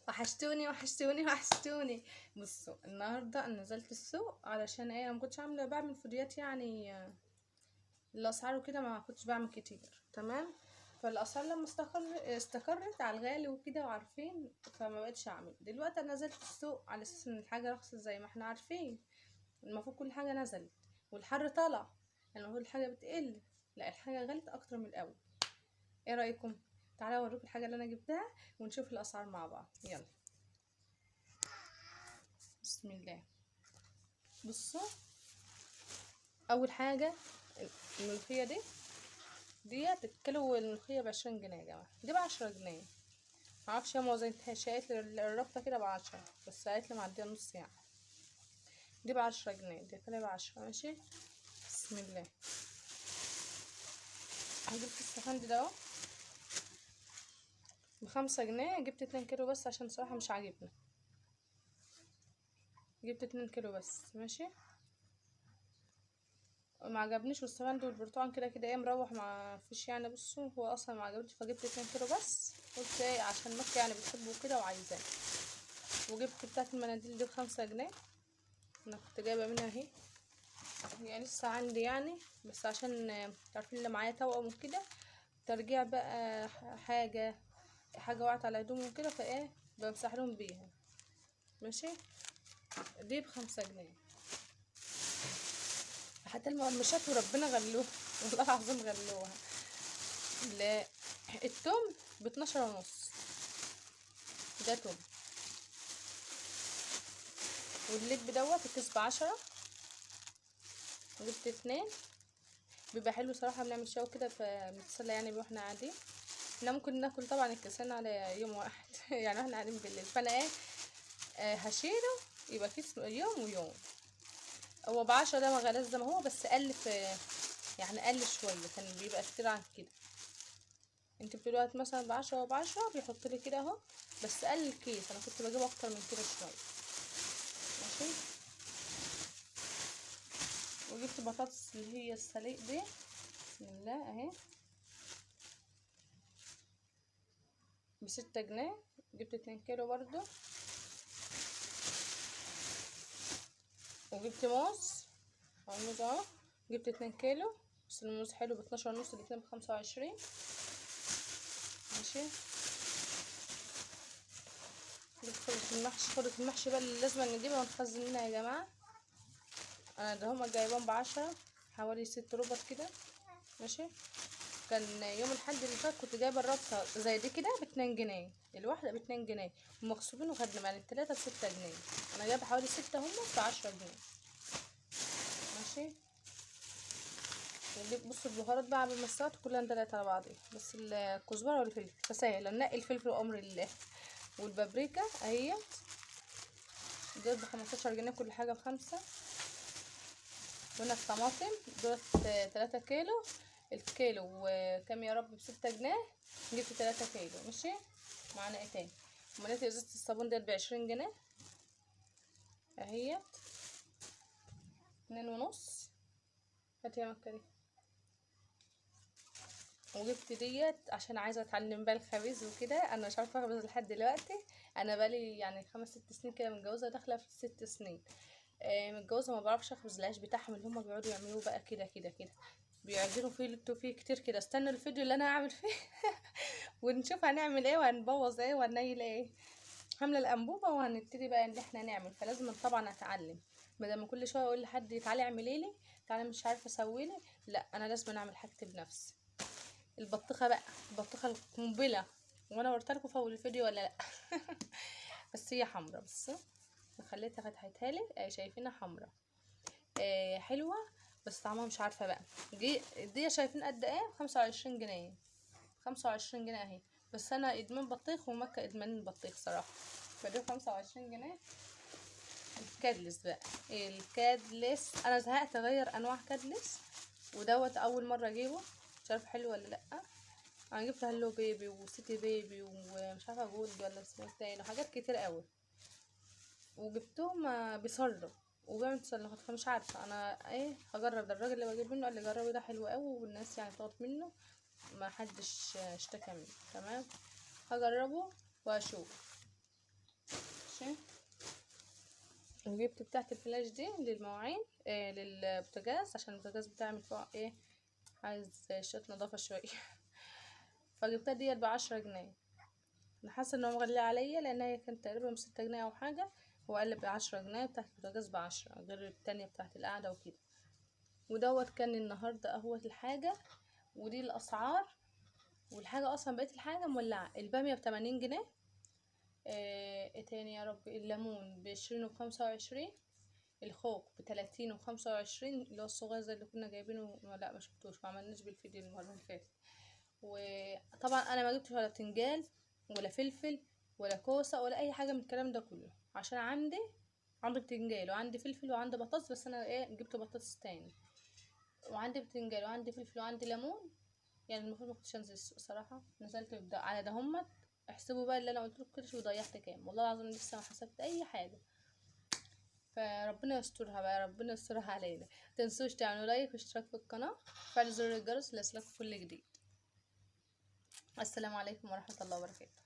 وحشتوني وحشتوني وحشتوني. بصوا النهارده انا نزلت السوق علشان ايه، انا ما كنتش عامله بعمل فيديوهات يعني الاسعار وكده، ما كنتش بعمل كتير. تمام. فالاسعار لما استقرت على الغالي وكده وعارفين، فما بقتش اعمل. دلوقتي انا نزلت السوق على اساس ان الحاجه رخصت زي ما احنا عارفين. المفروض كل حاجه نزلت والحر طلع، المفروض الحاجه بتقل. لا، الحاجه غلت اكتر من الاول. ايه رايكم؟ تعالوا اوريكم الحاجه اللي انا جبتها ونشوف الاسعار مع بعض. يلا بسم الله. بصوا، اول حاجه الملوخيه ديت الكيلو. الملوخيه ب20 جنيه يا جماعه، دي ب10 جنيه. معرفش هي موزنتهاش، قالت لي الرابطه كده ب10، بس قالت لي معديه نص يعني. دي ب10 جنيه، دي كده ب10. ماشي، بسم الله. هجيب السفندي ده اهو ب5 جنيه. جبت 2 كيلو بس عشان صراحه مش عاجبني. جبت 2 كيلو بس. ماشي، ما عجبنيش. والسفندي والبرتقال كده كده ايه مروح، ما فيش يعني. بصوا هو اصلا ما عجبنيش، فجبت 2 كيلو بس. قلت ايه عشان مكة يعني بتحبه كده وعايزاه. وجبت بتاعت المناديل دي ب5 جنيه. انا كنت جايبه منها اهي، هي لسه عندي يعني، بس عشان تعرفين اللي معايا توأم وكده، ترجيع بقى حاجه وقعت على هدومي وكده، فايه بمسح لهم بيها. ماشي، دي ب5 جنيه. حتى المقمشات وربنا غلوها والله العظيم غلوها. لا، التوم ب12 ونص. ده توم. واللب دوت الكيس ب10. جبت 2. بيبقى حلو صراحة، بنعمل شاي كده فبنتسلى يعني واحنا قاعدين. احنا ممكن ناكل طبعا الكيسين على يوم واحد يعني واحنا قاعدين بالليل. فانا ايه، هشيله يبقى كيس يوم ويوم. هو ب10 ده ما غلاش زي ما هو، بس قل في يعني، قل شوية. كان بيبقى كتير عن كده. انت بتقولوا هات مثلا ب10 وب10، بيحط لي كده اهو. بس قل الكيس، انا كنت بجيبه اكتر من كده شوية. ماشي. وجبت بطاطس اللي هي السليق دي، بسم الله اهي، ب6 جنيه. جبت 2 كيلو برضو. وجبت موز، اهو الموز اهو. جبت 2 كيلو، بس الموز حلو ب12 ونص، الاتنين ب25. ماشي. جبت خلطة المحشي. خلطة المحشي بقى اللي لازم نجيبها ونخزن منها يا جماعة. انا ده هما جايبهم ب10، حوالي 6 ربط كده. ماشي. كان يوم الحد اللي فات كنت جايبه الرابطه زي دي كده ب2 جنيه، الواحده ب2 جنيه، ومغصوبين وخدنا يعني التلاتة ب6 جنيه. انا جايبه حوالي 6 هما ب10 جنيه. ماشي. ونجيب بصوا البهارات بقى بالمسات كلها اندلعت على بعضها، بس الكزبره والفلفل فسهل ننقي الفلفل وامر الله. والبابريكا اهي دول ب15 جنيه، كل حاجه ب5. هنا الطماطم دول 3 كيلو. الكيلو كام يا رب، ب6 جنيه. جبت 3 كيلو. ماشي. معانا ايه تاني؟ مليت ازازة الصابون ديت ب20 جنيه اهيت. 2 ونص. هات يا مكة دي. وجبت ديت عشان عايزة اتعلم بقى الخبيز وكده. انا مش عارفة اخبز لحد دلوقتي. انا بقالي يعني 5 6 سنين كده متجوزة، داخلة في 6 سنين. متجوزة، ما بعرفش اخبز العيش بتاعهم اللي هما بيقعدوا يعملوه بقى كده كده كده. بيعجنوا فيه كتير كده. استنى الفيديو اللي انا هعمل فيه ونشوف هنعمل ايه وهنبوظ ايه وهننيل ايه. حامله الانبوبه وهنبتدي بقى ان احنا نعمل. فلازم طبعا اتعلم، بدل ما كل شويه اقول لحد تعالي اعملي لي، تعالي مش عارفه اسوي لي. لا، انا لازم اعمل حاجتي بنفسي. البطيخه بقى، البطيخه القنبله. وانا قلت لكم في اول الفيديو ولا لا؟ بس هي حمرا. بس خليتها فتحتها لي، شايفينها حمرا. حلوه. بس طعمها مش عارفه بقى. دي شايفين قد ايه؟ 25 جنيه. 25 جنيه اهي. بس انا ادمان بطيخ ومكة ادمان بطيخ صراحة. فدي 25 جنيه. الكادلس بقى، الكادلس انا زهقت اغير انواع كادلس. ودوت اول مرة اجيبه، مش عارفه حلو ولا لا. انا جبت هلو بيبي وسيتي بيبي ومش عارفه جولد ولا اسمه تاني وحاجات كتير قوي. وجبتهم بيصرف وبيعمل تصلحات. فمش عارفه انا ايه، هجرب ده. الراجل اللي بجيب منه قال لي جربي ده حلو قوي، والناس يعني بتقعد منه، ما حدش اشتكى منه. تمام، هجربه واشوف. ماشي. وجبت بتاعت الفلاش دي للمواعين، للبوتاجاز، عشان البوتاجاز بتاعي من فوق عايز شوية نظافة شوية. فجبتها ديت ب10 جنيه. انا حاسه ان هو مغلي عليا، لان هي كانت تقريبا ب6 جنيه او حاجه. هو قال ب10 جنيه بتاعت البوتاجاز ب10، غير التانية بتاعت القعده وكده. ودوت كان النهارده اهوت الحاجه، ودي الاسعار. والحاجه اصلا بقيت الحاجه مولعه. الباميه ب80 جنيه. ايه تاني يا رب؟ الليمون ب20 و25. الخوخ ب30 و25، اللي هو الصغير زي اللي كنا جايبينه. لا ما شفتوش، ما عملناش بالفيديو المره اللي فاتت. وطبعا انا ما جبتش ولا بتنجان ولا فلفل ولا كوسه ولا اي حاجه من الكلام ده كله، عشان عندي بتنجان وعندي فلفل وعندي بطاطس. بس انا جبت بطاطس تاني. وعندي بتنجان وعندي فلفل وعندي ليمون. يعني المفروض ما كنتش انزل السوق صراحه، نزلت على ده همت. احسبوا بقى اللي انا قلت لكم كده، شو ضيعت كام. والله العظيم لسه ما حسبت اي حاجه. فربنا يسترها بقى، ربنا يسترها علينا. متنسوش تعملوا لايك واشتراك في القناه، وفعلوا زر الجرس ليصلكوا كل جديد. السلام عليكم ورحمه الله وبركاته.